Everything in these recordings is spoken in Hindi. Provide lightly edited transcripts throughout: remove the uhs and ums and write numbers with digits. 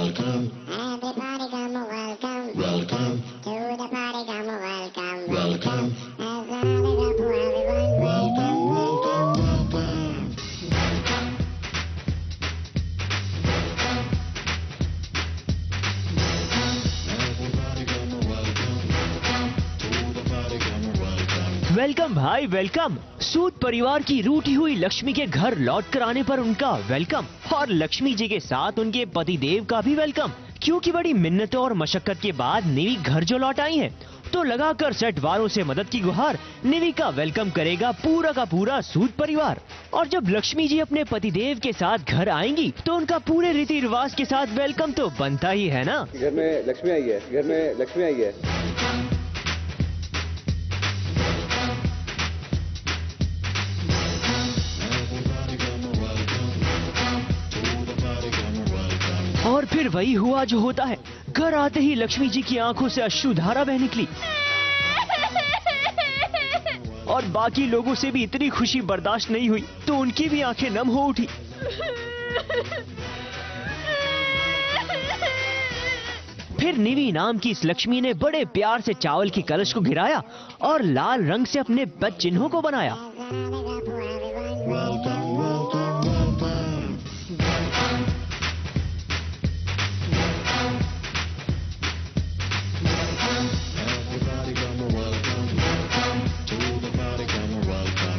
Welcome. Everybody come welcome. Welcome. To the party come welcome. Welcome. Everybody come everyone welcome. Welcome. Welcome. Welcome भाई वेलकम। सूद परिवार की रूठी हुई लक्ष्मी के घर लौट कर आने पर उनका वेलकम और लक्ष्मी जी के साथ उनके पतिदेव का भी वेलकम, क्योंकि बड़ी मिन्नतों और मशक्कत के बाद निवी घर जो लौट आई है तो लगाकर सेट वालों से मदद की गुहार, निवी का वेलकम करेगा पूरा का पूरा सूद परिवार। और जब लक्ष्मी जी अपने पतिदेव के साथ घर आएंगी तो उनका पूरे रीति रिवाज के साथ वेलकम तो बनता ही है ना। घर में लक्ष्मी आई है, घर में लक्ष्मी आई है। और फिर वही हुआ जो होता है। घर आते ही लक्ष्मी जी की आंखों से अश्रुधारा बह निकली और बाकी लोगों से भी इतनी खुशी बर्दाश्त नहीं हुई तो उनकी भी आंखें नम हो उठी। फिर निवी नाम की इस लक्ष्मी ने बड़े प्यार से चावल की कलश को गिराया और लाल रंग से अपने पद चिन्हों को बनाया।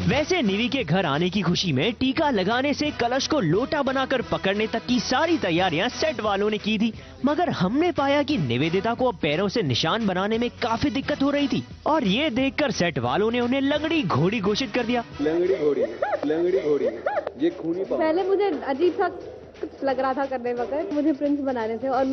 वैसे निवी के घर आने की खुशी में टीका लगाने से कलश को लोटा बनाकर पकड़ने तक की सारी तैयारियां सेट वालों ने की थी, मगर हमने पाया कि निवेदिता को अब पैरों से निशान बनाने में काफी दिक्कत हो रही थी और ये देखकर सेट वालों ने उन्हें लंगड़ी घोड़ी घोषित कर दिया। लंगड़ी घोड़ी, लंगड़ी घोड़ी, ये खूनी पाँव। पहले मुझे अजीब सा कुछ लग रहा था करने वक्त, मुझे प्रिंस बनाने थे और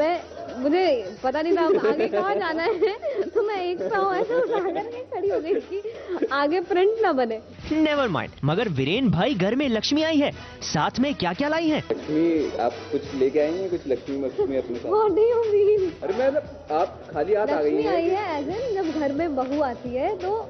मुझे पता नहीं था आगे कहाँ जाना है, तो मैं एक पाँव ऐसे उठाकर के खड़ी हो गई कि आगे प्रिंट ना बने। Never mind. मगर वीरेन भाई, घर में लक्ष्मी आई है, साथ में क्या क्या लाई है? लक्ष्मी आप कुछ लेके आई हैं? कुछ लक्ष्मी अपने साथ? What do you mean? अरे मतलब आप खाली हाथ आ गई लक्ष्मी हैं? आई है एज इन जब घर में बहू आती है तो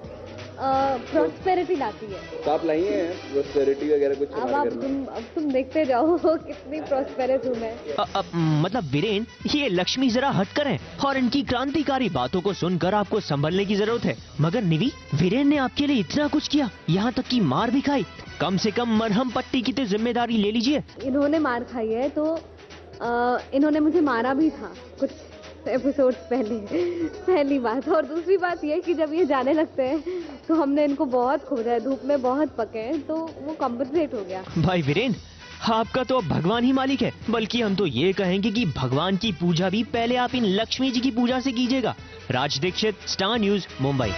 प्रॉस्पेरिटी लाती है। तो आप लाई हैं प्रॉस्पेरिटी वगैरह कुछ? अब तुम देखते जाओ कितनी प्रॉस्पेरस हूँ मैं। मतलब वीरेन, ये लक्ष्मी जरा हटकर हैं और इनकी क्रांतिकारी बातों को सुनकर आपको संभलने की जरूरत है। मगर निवी, वीरेन ने आपके लिए इतना कुछ किया, यहाँ तक कि मार भी खाई, कम से कम मरहम पट्टी की तो जिम्मेदारी ले लीजिए। इन्होंने मार खाई है तो इन्होंने मुझे मारा भी था कुछ एपिसोड पहली बात। और दूसरी बात ये कि जब ये जाने लगते हैं तो हमने इनको बहुत खोजा है, धूप में बहुत पके हैं, तो वो कॉम्पनसेट हो गया। भाई वीरेन, आपका तो अब भगवान ही मालिक है, बल्कि हम तो ये कहेंगे कि भगवान की पूजा भी पहले आप इन लक्ष्मी जी की पूजा से कीजिएगा। राज दीक्षित, स्टार न्यूज, मुंबई।